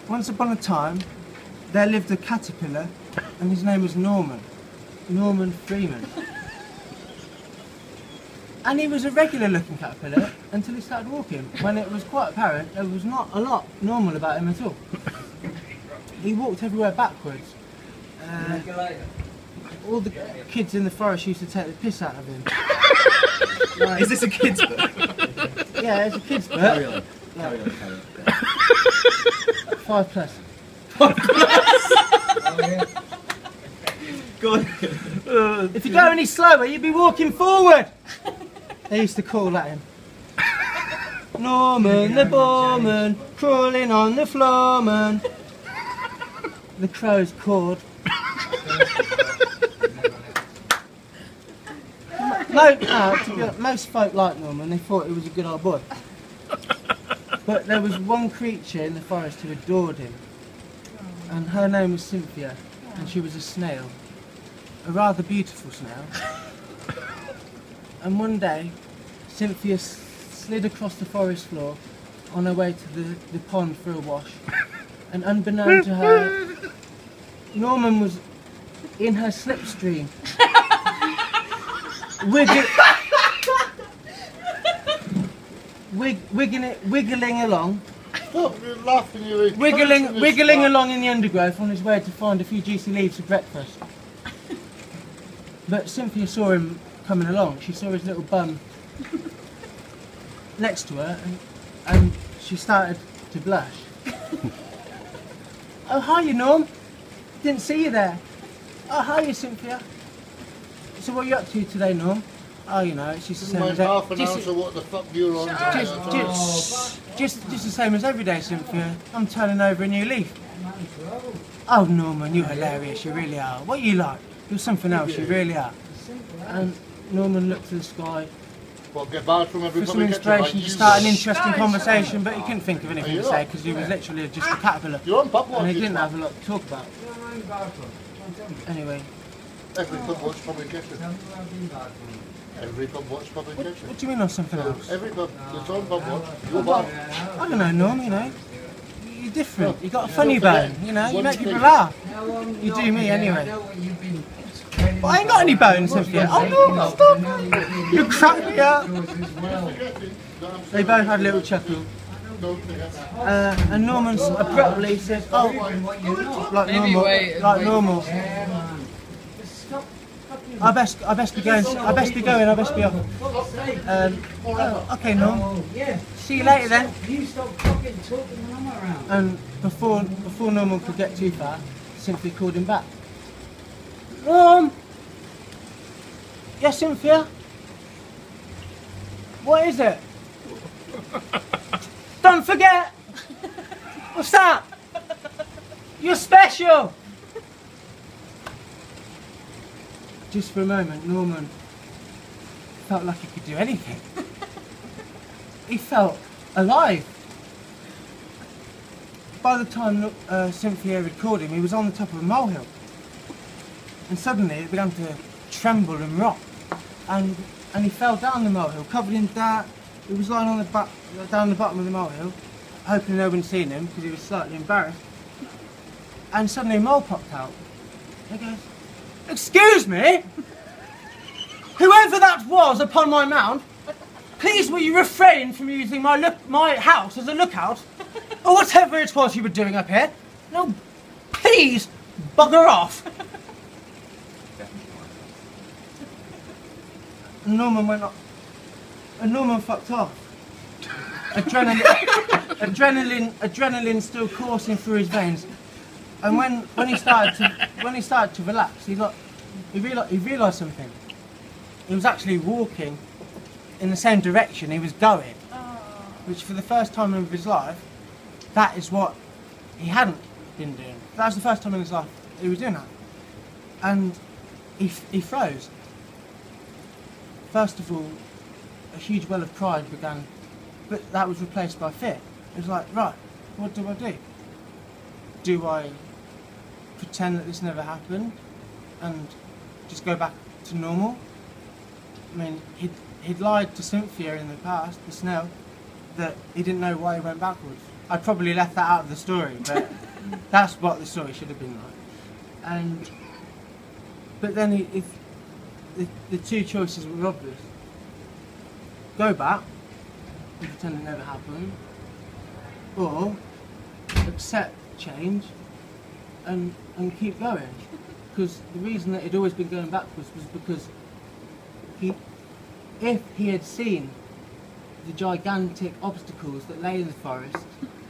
Once upon a time, there lived a caterpillar, and his name was Norman Freeman. And he was a regular looking caterpillar until he started walking, when it was quite apparent there was not a lot normal about him at all. He walked everywhere backwards. All the kids in the forest used to take the piss out of him. Is this a kid's book? Yeah, it's a kid's book. Carry on. Carry on. 5+. Go on. If you go any slower, you'd be walking forward. They used to call at him. Norman the Boreman, crawling on the floor, man. The crows cawed. Most folk liked Norman. They thought he was a good old boy. But there was one creature in the forest who adored him, and her name was Cynthia, and she was a snail, a rather beautiful snail. And one day, Cynthia slid across the forest floor on her way to the pond for a wash, and unbeknown to her, Norman was in her slipstream, wiggling along. Stop laughing, you Wiggling along in the undergrowth on his way to find a few juicy leaves for breakfast. But Cynthia saw him coming along. She saw his little bum next to her, and she started to blush. Oh, hiya, Norm. Didn't see you there. Oh, hiya, Cynthia. So what are you up to today, Norm? Oh, you know, it's just the same as half an hour, so what the fuck you're on? just the same as every day, Cynthia. I'm turning over a new leaf. Oh, Norman, you're hilarious. You really are. What are you like? You're something else. You really are. And Norman looked to the sky What, get barred from for everybody? some inspiration to start an interesting conversation, but he couldn't think of anything to say because he was literally just a caterpillar, You're on pub watch. and he didn't have a lot to talk about. Anyway, Every pub watch probably gets it. Every pub watch probably gets what it. do you mean on something else? Every pub, it's on pub watch. You're barred. I don't know, Norm, you know. You're different. You got a funny bone, you know. You make people laugh. You do me anyway. But I ain't got any bones, Cynthia. Oh, Norman, stop. You crack me up. They both had a little chuckle. And Norman abruptly said, "Oh, like normal. I best be going. I best be off." Okay, Norm. See you later then. And before Norman could get too far, Cynthia called him back. Norm. Yes, Cynthia. What is it? Don't forget. What's that? You're special. Just for a moment, Norman felt like he could do anything. He felt alive. By the time Cynthia had called him, he was on the top of a molehill. And suddenly it began to tremble and rock. And he fell down the molehill, covered in dirt. He was lying on down the bottom of the molehill, hoping no one seen him because he was slightly embarrassed. And suddenly a mole popped out. He goes, "Excuse me, whoever that was upon my mound, please will you refrain from using my house as a lookout, or whatever it was you were doing up here. No, please bugger off." And Norman went up, and Norman fucked off. Adrenaline still coursing through his veins. And when he started to relax, he realised something. He was actually walking in the same direction he was going, which for the first time in his life, that is what he hadn't been doing. That was the first time in his life he was doing that, and he froze. First of all, a huge well of pride began, but that was replaced by fear. It was like, right, what do I do? Do I pretend that this never happened and just go back to normal? I mean, he'd lied to Cynthia in the past, the snail, that he didn't know why he went backwards. I probably left that out of the story, but that's what the story should have been like. But then if the two choices were obvious. Go back and pretend it never happened, or accept change and keep going. Because the reason that he'd always been going backwards was because if he had seen the gigantic obstacles that lay in the forest,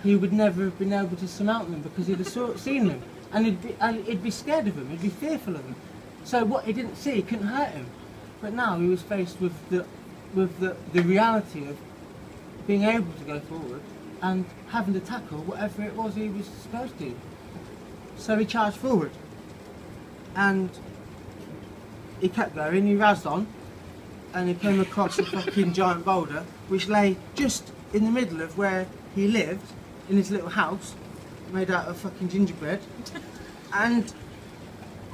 he would never have been able to surmount them because he'd have seen them, and he'd be scared of them, he'd be fearful of them. So what he didn't see couldn't hurt him. But now he was faced with the reality of being able to go forward and having to tackle whatever it was he was supposed to. So he charged forward, and he kept going, he razzed on, and he came across a fucking giant boulder which lay just in the middle of where he lived, in his little house made out of fucking gingerbread, and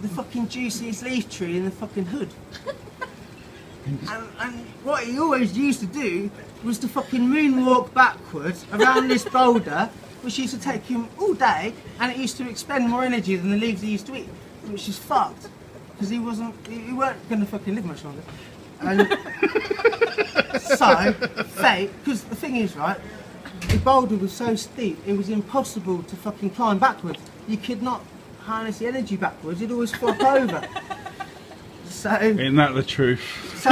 the fucking juiciest leaf tree in the fucking hood. And what he always used to do was to fucking moonwalk backwards around this boulder, which used to take him all day, and it used to expend more energy than the leaves he used to eat, which is fucked, because he weren't going to fucking live much longer. And so, fate, because the thing is, right, the boulder was so steep, it was impossible to fucking climb backwards. You could not harness the energy backwards, it'd always flop over. So, isn't that the truth? So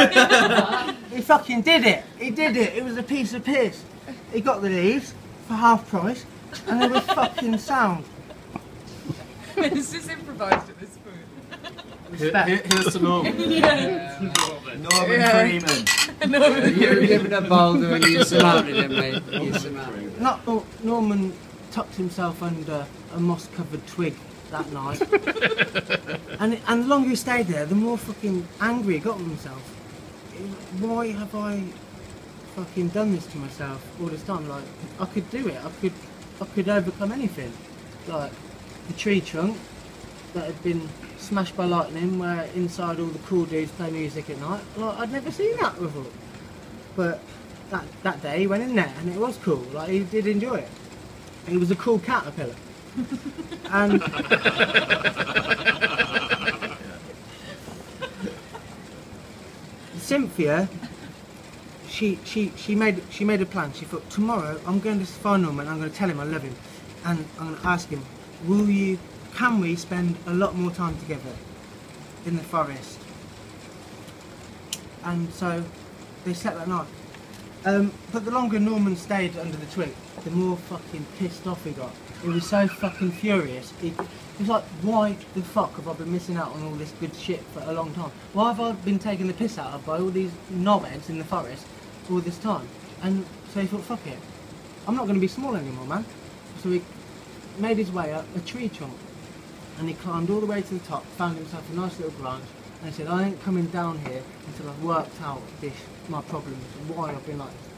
he fucking did it. He did it. It was a piece of piss. He got the leaves for half price, and they were fucking sound. It's just improvised at this point. Here's to Norman. Norman Freeman. You were given a boulder and you surmounted it, mate. You surmounted it. Norman tucked himself under a moss-covered twig that night, and the longer he stayed there, the more fucking angry he got with himself. Why have I fucking done this to myself all this time? Like, I could do it. I could overcome anything. Like the tree trunk that had been smashed by lightning, where inside all the cool dudes play music at night. Like, I'd never seen that before. But that day he went in there, and it was cool. Like, he did enjoy it. He was a cool caterpillar. And Cynthia, she made a plan. She thought, tomorrow I'm going to find Norman, I'm going to tell him I love him, and I'm going to ask him, can we spend a lot more time together in the forest? And so they slept that night. But the longer Norman stayed under the twig, the more fucking pissed off he got. He was so fucking furious. He was like, why the fuck have I been missing out on all this good shit for a long time? Why have I been taking the piss out of by all these knobheads in the forest all this time? And so he thought, fuck it, I'm not going to be small anymore, man. So he made his way up a tree trunk, and he climbed all the way to the top, found himself a nice little branch, and he said, I ain't coming down here until I've worked out my problems and why I've been like this.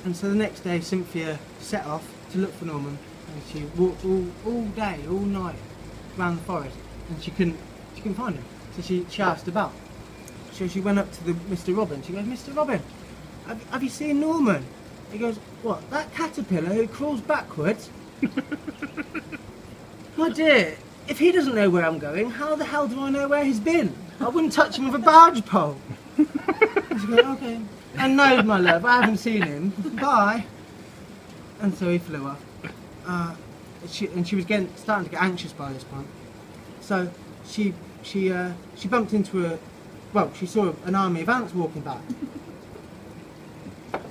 And so the next day, Cynthia set off to look for Norman, and she walked all day, all night around the forest, and she couldn't find him. So she asked about. So she went up to Mr. Robin. She goes, Mr. Robin, have you seen Norman? He goes, what, that caterpillar who crawls backwards? My dear, if he doesn't know where I'm going, how the hell do I know where he's been? I wouldn't touch him with a barge pole. And she goes, okay. And no, my love, I haven't seen him. Bye. And so he flew off. She was starting to get anxious by this point. So she bumped into she saw an army of ants walking by.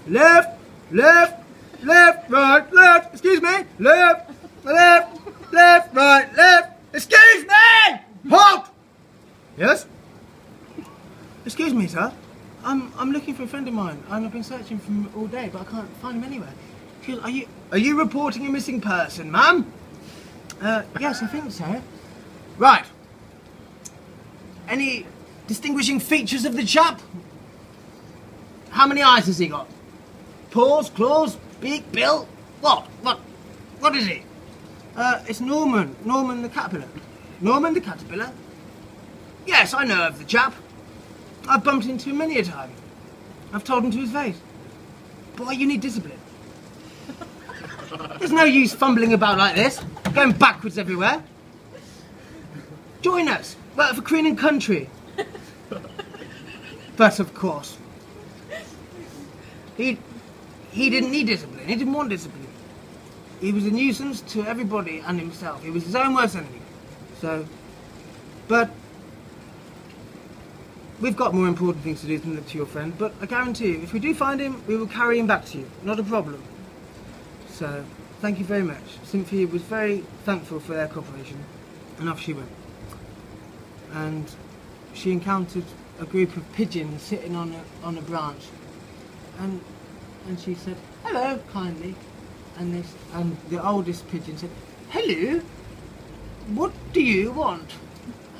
Left, left, left, right, left. Excuse me. Left, left, left, right, left. Excuse me. Halt. Yes. Excuse me, sir. I'm looking for a friend of mine, and I've been searching for him all day, but I can't find him anywhere. She goes, are you reporting a missing person, ma'am? Yes, I think so. Right. Any distinguishing features of the chap? How many eyes has he got? Paws, claws, beak, bill? What is he? It's Norman the caterpillar. Norman the caterpillar? Yes, I know of the chap. I've bumped into him many a time. I've told him to his face. Boy, you need discipline. There's no use fumbling about like this, going backwards everywhere. Join us, work for Queen and Country. But of course, he didn't need discipline, he didn't want discipline. He was a nuisance to everybody and himself. He was his own worst enemy. So, but we've got more important things to do than look to your friend, but I guarantee you, if we do find him, we will carry him back to you. Not a problem. So, thank you very much. Cynthia was very thankful for their cooperation, and off she went. And she encountered a group of pigeons sitting on a branch, and she said, "Hello," kindly, and the oldest pigeon said, "Hello, what do you want?"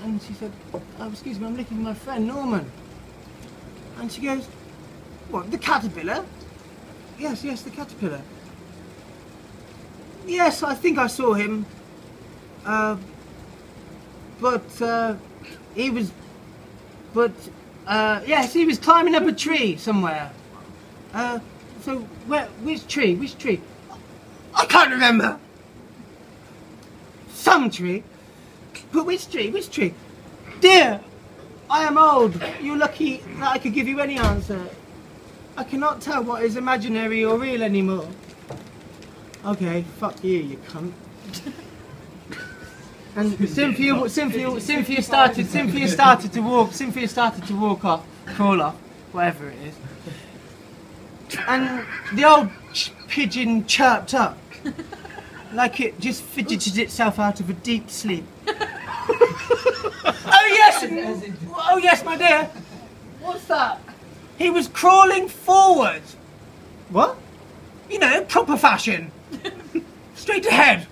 And she said, "Oh, excuse me, I'm looking for my friend Norman." And she goes, "What, the caterpillar?" Yes, the caterpillar. "Yes, I think I saw him. Yes, he was climbing up a tree somewhere. So, which tree? Which tree?" "I can't remember." "Some tree. But which tree? Which tree?" "Dear, I am old. You're lucky that I could give you any answer. I cannot tell what is imaginary or real anymore." "Okay, fuck you, you cunt." And Cynthia started to walk off, crawl off, whatever it is. And the old pigeon chirped up, like it just fidgeted itself out of a deep sleep. Oh yes, my dear. What's that?" "He was crawling forward." "What?" "You know, proper fashion. Straight ahead."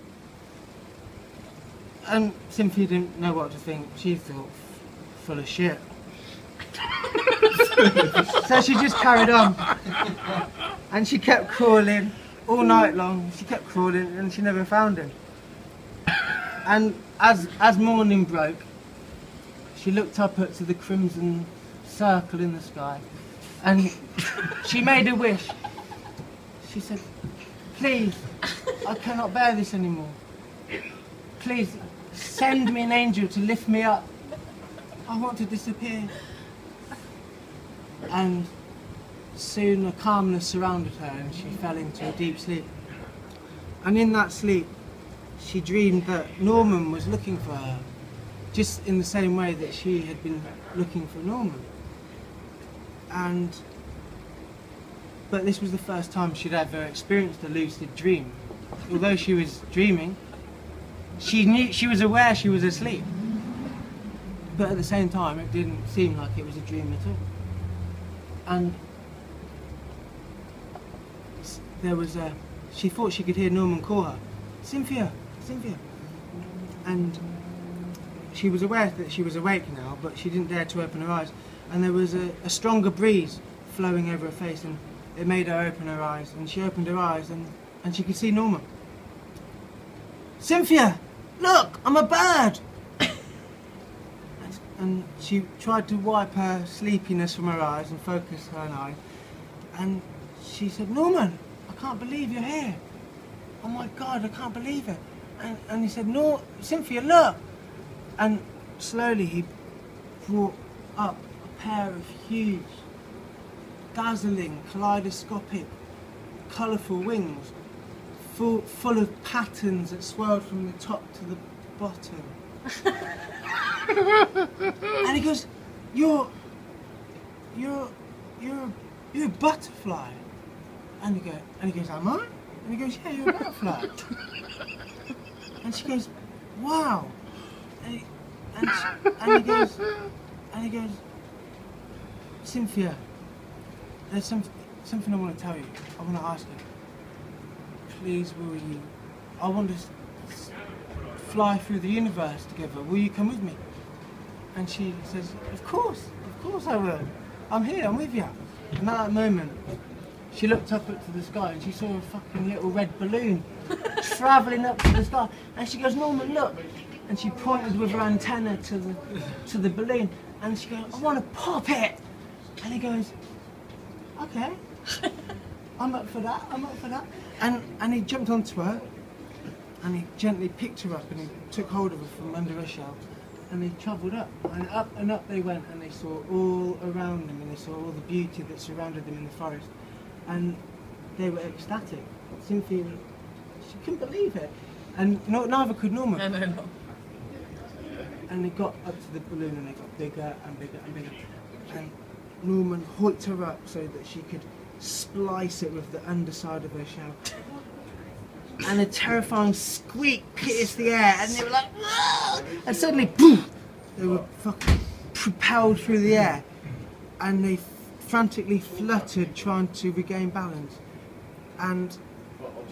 And Cynthia didn't know what to think. She thought, full of shit. So she just carried on. And she kept crawling all night long. She kept crawling and she never found him. And as morning broke, she looked up to the crimson circle in the sky. And she made a wish. She said, "Please, I cannot bear this anymore. Please, send me an angel to lift me up. I want to disappear." And soon a calmness surrounded her and she fell into a deep sleep. And in that sleep, she dreamed that Norman was looking for her, just in the same way that she had been looking for Norman. But this was the first time she'd ever experienced a lucid dream. Although she was dreaming, she was aware she was asleep. But at the same time, it didn't seem like it was a dream at all. And she thought she could hear Norman call her, "Cynthia, Cynthia." And she was aware that she was awake now, but she didn't dare to open her eyes. And there was a stronger breeze flowing over her face, and it made her open her eyes. And she opened her eyes, and she could see Norman. "Cynthia, look, I'm a bird!" And she tried to wipe her sleepiness from her eyes and focus her eyes. And she said, "Norman, I can't believe you're here. Oh my God, I can't believe it." And he said, "No, Cynthia, look." And slowly he brought up a pair of huge, dazzling, kaleidoscopic, colourful wings, full of patterns that swirled from the top to the bottom. And he goes, You're a butterfly." And he goes, "Am I?" And he goes, "Yeah, you're a butterfly." And she goes, "Wow." And he goes, "Cynthia, there's something I want to tell you. I want to ask you. Please, will you? I want to fly through the universe together. Will you come with me?" And she says, of course I will. I'm here, I'm with you." And at that moment, she looked up to the sky and she saw a fucking little red balloon travelling up to the sky. And she goes, "Norman, look." And she pointed with her antenna to the balloon. And she goes, "I want to pop it." And he goes, "Okay, I'm up for that, I'm up for that." And he jumped onto her, and he gently picked her up, and he took hold of her from under a shell, and they travelled up and up they went, and they saw all around them, and they saw all the beauty that surrounded them in the forest, and they were ecstatic. Cynthia, she couldn't believe it, and neither could Norman. No. And they got up to the balloon, and they got bigger and bigger and bigger, and Norman hoiked her up so that she could splice it with the underside of her shell. And a terrifying squeak pierced the air, and they were like, "Whoa!" And suddenly, boom! They were fucking propelled through the air, and they frantically fluttered, trying to regain balance. And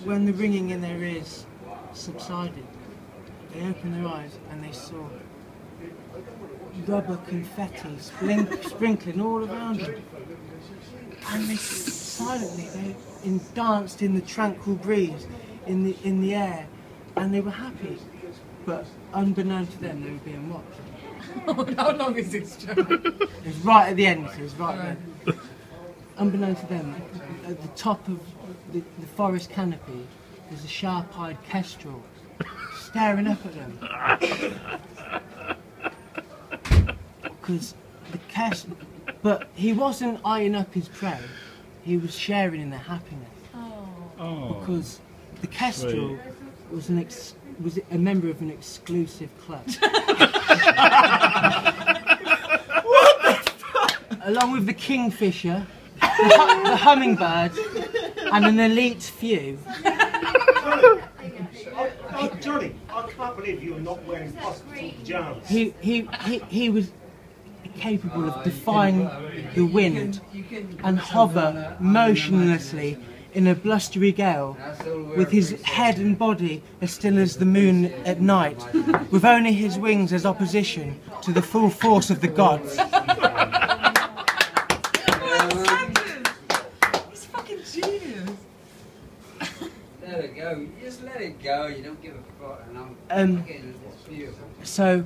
when the ringing in their ears subsided, they opened their eyes and they saw rubber confetti sprinkling all around them. And they silently danced in the tranquil breeze in the air, and they were happy. But unbeknown to them, they were being watched. How long is this show? It was right at the end. It was right at the end. Unbeknown to them, at the top of the forest canopy, there's a sharp-eyed kestrel staring up at them. Because but he wasn't eyeing up his prey. He was sharing in their happiness. Oh. Because the kestrel was was a member of an exclusive club. Along with the kingfisher, the hummingbird, and an elite few. Johnny, I can't believe you're not wearing hospital pyjamas. He was capable of defying the wind and hover motionlessly in a blustery gale, with his head and body as still as the moon at night, with only his wings as opposition to the full force of the gods. He's fucking genius. Let it go. You just let it go. You don't give a fuck. And I'm fucking beautiful. So,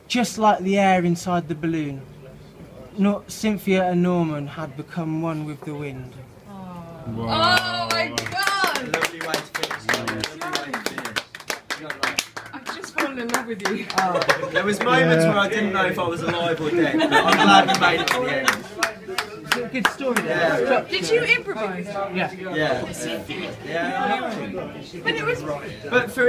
just like the air inside the balloon, Cynthia and Norman had become one with the wind. Oh my god! Lovely way to finish. Lovely way to finish. I've just fallen in love with you. There was moments where I didn't know if I was alive or dead, but I'm glad we made it to the end. It's a good story there. Yeah. Did you improvise? Yeah. Yeah. Yeah. But it was. But for